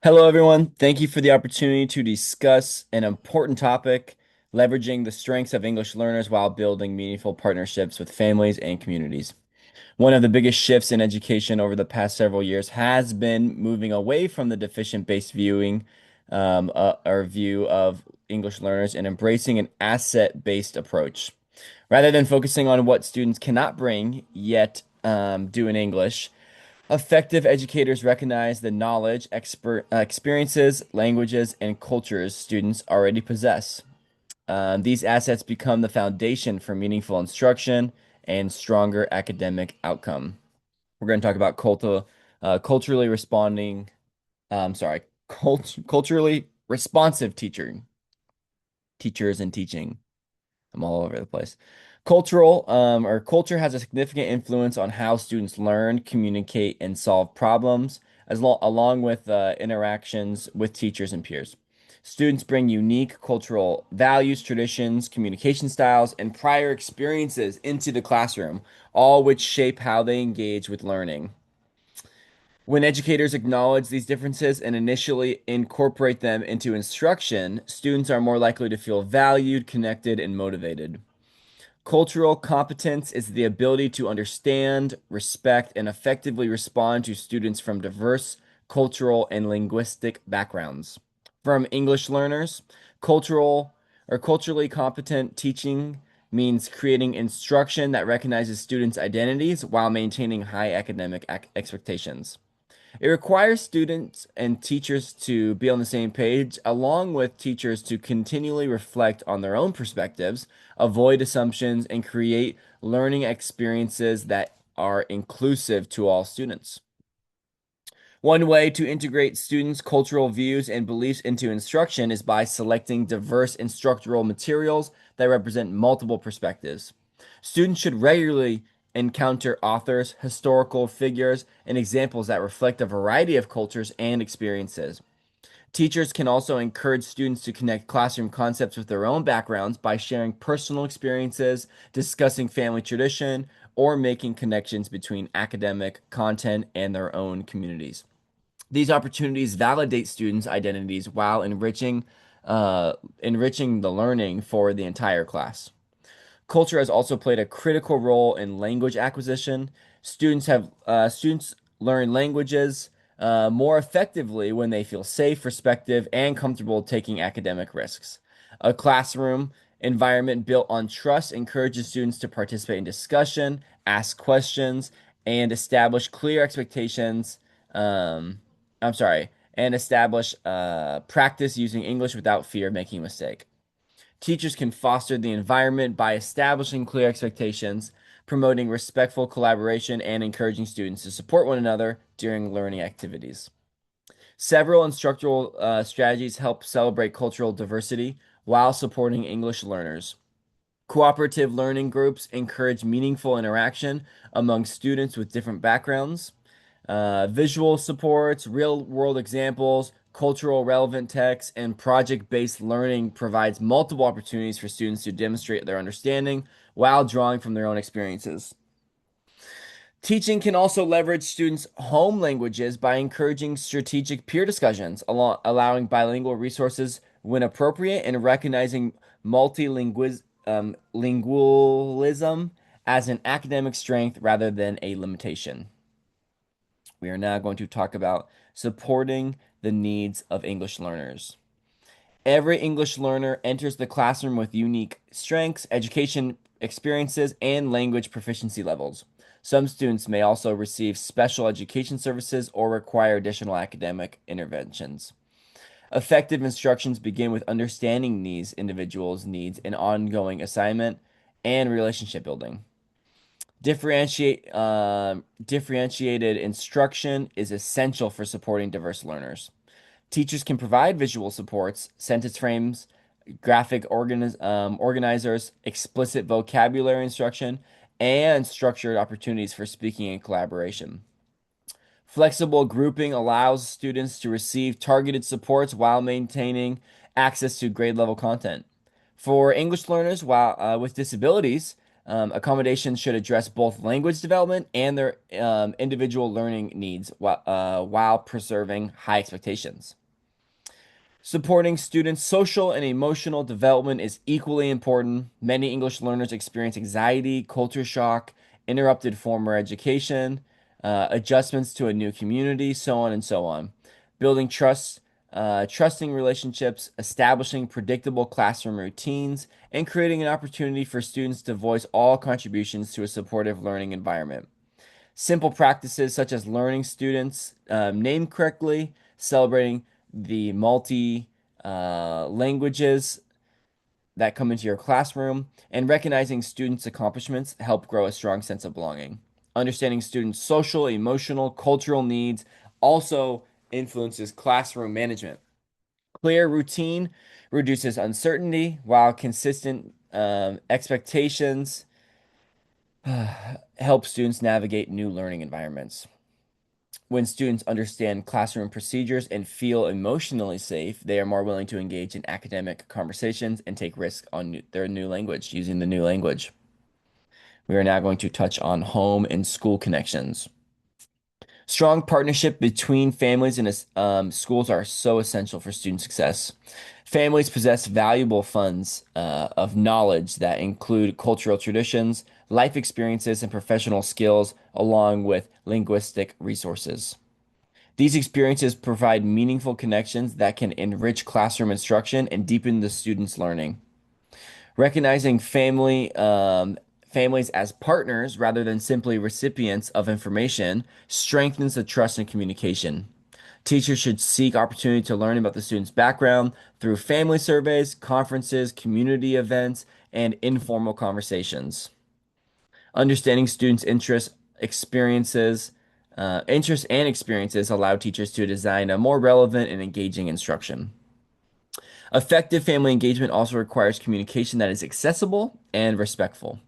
Hello, everyone. Thank you for the opportunity to discuss an important topic, leveraging the strengths of English learners while building meaningful partnerships with families and communities. One of the biggest shifts in education over the past several years has been moving away from the deficient-based viewing or view of English learners and embracing an asset-based approach. Rather than focusing on what students cannot bring yet do in English, effective educators recognize the knowledge, experiences, languages, and cultures students already possess. These assets become the foundation for meaningful instruction and stronger academic outcome. We're going to talk about culturally responding, sorry, culturally responsive teachers and teaching. I'm all over the place. Culture has a significant influence on how students learn, communicate, and solve problems, along with interactions with teachers and peers. Students bring unique cultural values, traditions, communication styles, and prior experiences into the classroom, all which shape how they engage with learning. When educators acknowledge these differences and initially incorporate them into instruction, students are more likely to feel valued, connected, and motivated. Cultural competence is the ability to understand, respect, and effectively respond to students from diverse cultural and linguistic backgrounds. From English learners, cultural culturally competent teaching means creating instruction that recognizes students' identities while maintaining high academic expectations. It requires students and teachers to be on the same page, along with teachers to continually reflect on their own perspectives, avoid assumptions, and create learning experiences that are inclusive to all students. One way to integrate students' cultural views and beliefs into instruction is by selecting diverse instructional materials that represent multiple perspectives. Students should regularly encounter authors, historical figures, and examples that reflect a variety of cultures and experiences. Teachers can also encourage students to connect classroom concepts with their own backgrounds by sharing personal experiences, discussing family tradition, or making connections between academic content and their own communities. These opportunities validate students' identities while enriching the learning for the entire class. Culture has also played a critical role in language acquisition. Students learn languages more effectively when they feel safe, respected, and comfortable taking academic risks. A classroom environment built on trust encourages students to participate in discussion, ask questions, and establish clear expectations. Um, I'm sorry, and establish practice using English without fear of making a mistake. Teachers can foster the environment by establishing clear expectations, promoting respectful collaboration, and encouraging students to support one another during learning activities. Several instructional strategies help celebrate cultural diversity while supporting English learners. Cooperative learning groups encourage meaningful interaction among students with different backgrounds. Visual supports, real world examples, cultural relevant texts, and project-based learning provides multiple opportunities for students to demonstrate their understanding while drawing from their own experiences. Teaching can also leverage students' home languages by encouraging strategic peer discussions, allowing bilingual resources when appropriate, and recognizing lingualism as an academic strength rather than a limitation. We are now going to talk about supporting the needs of English learners. Every English learner enters the classroom with unique strengths, education experiences, and language proficiency levels. Some students may also receive special education services or require additional academic interventions. Effective instructions begin with understanding these individuals' needs in ongoing assignment and relationship building. Differentiated instruction is essential for supporting diverse learners. Teachers can provide visual supports, sentence frames, organizers, explicit vocabulary instruction, and structured opportunities for speaking and collaboration. Flexible grouping allows students to receive targeted supports while maintaining access to grade level content. For English learners with disabilities, Accommodations should address both language development and their individual learning needs while preserving high expectations. Supporting students' social and emotional development is equally important. Many English learners experience anxiety, culture shock, interrupted former education, adjustments to a new community, so on and so on. Building trust, trusting relationships, establishing predictable classroom routines, and creating an opportunity for students to voice all contributions to a supportive learning environment. Simple practices such as learning students name correctly, celebrating the multi languages that come into your classroom, and recognizing students' accomplishments help grow a strong sense of belonging. Understanding students' social, emotional, cultural needs also influences classroom management. Clear routine reduces uncertainty, while consistent expectations help students navigate new learning environments. When students understand classroom procedures and feel emotionally safe, they are more willing to engage in academic conversations and take risks on their new language, using the new language. We are now going to touch on home and school connections. Strong partnership between families and schools are so essential for student success. Families possess valuable funds of knowledge that include cultural traditions, life experiences, and professional skills, along with linguistic resources. These experiences provide meaningful connections that can enrich classroom instruction and deepen the student's learning. Recognizing families as partners rather than simply recipients of information strengthens the trust and communication. Teachers should seek opportunity to learn about the student's background through family surveys, conferences, community events, and informal conversations. Understanding students' interests and experiences allow teachers to design a more relevant and engaging instruction. Effective family engagement also requires communication that is accessible and respectful.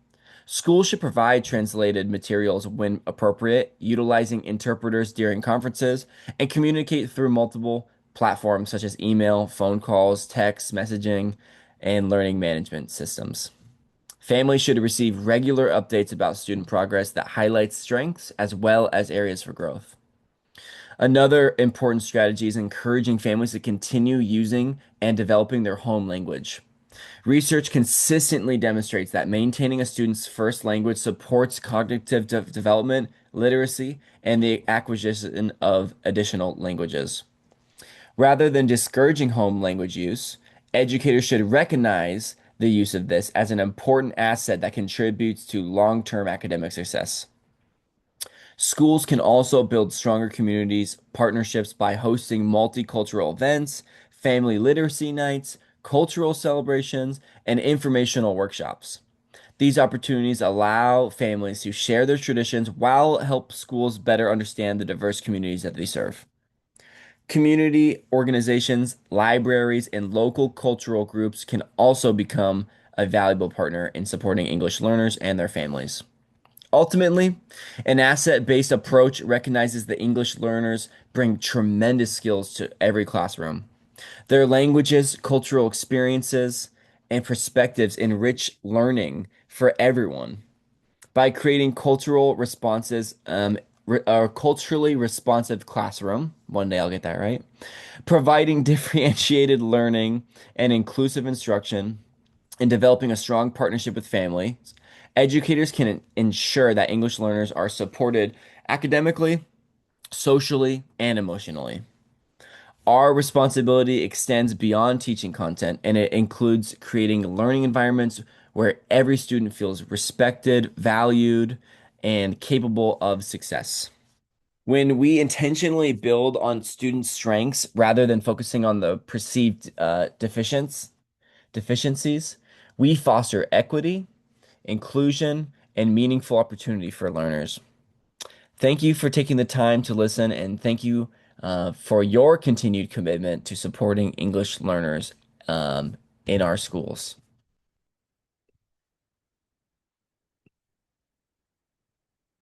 Schools should provide translated materials when appropriate, utilizing interpreters during conferences, and communicate through multiple platforms such as email, phone calls, text, messaging, and learning management systems. Families should receive regular updates about student progress that highlights strengths as well as areas for growth. Another important strategy is encouraging families to continue using and developing their home language. Research consistently demonstrates that maintaining a student's first language supports cognitive development, literacy, and the acquisition of additional languages. Rather than discouraging home language use, educators should recognize the use of this as an important asset that contributes to long-term academic success. Schools can also build stronger communities partnerships by hosting multicultural events, family literacy nights, cultural celebrations, and informational workshops. These opportunities allow families to share their traditions while help schools better understand the diverse communities that they serve. Community organizations, libraries, and local cultural groups can also become a valuable partner in supporting English learners and their families. Ultimately, an asset-based approach recognizes that English learners bring tremendous skills to every classroom. Their languages, cultural experiences, and perspectives enrich learning for everyone. By creating a culturally responsive classroom, one day I'll get that right, providing differentiated learning and inclusive instruction, and developing a strong partnership with families, educators can ensure that English learners are supported academically, socially, and emotionally. Our responsibility extends beyond teaching content, and it includes creating learning environments where every student feels respected, valued, and capable of success. When we intentionally build on student strengths rather than focusing on the perceived deficiencies, we foster equity, inclusion, and meaningful opportunity for learners. Thank you for taking the time to listen, and thank you for your continued commitment to supporting English learners in our schools.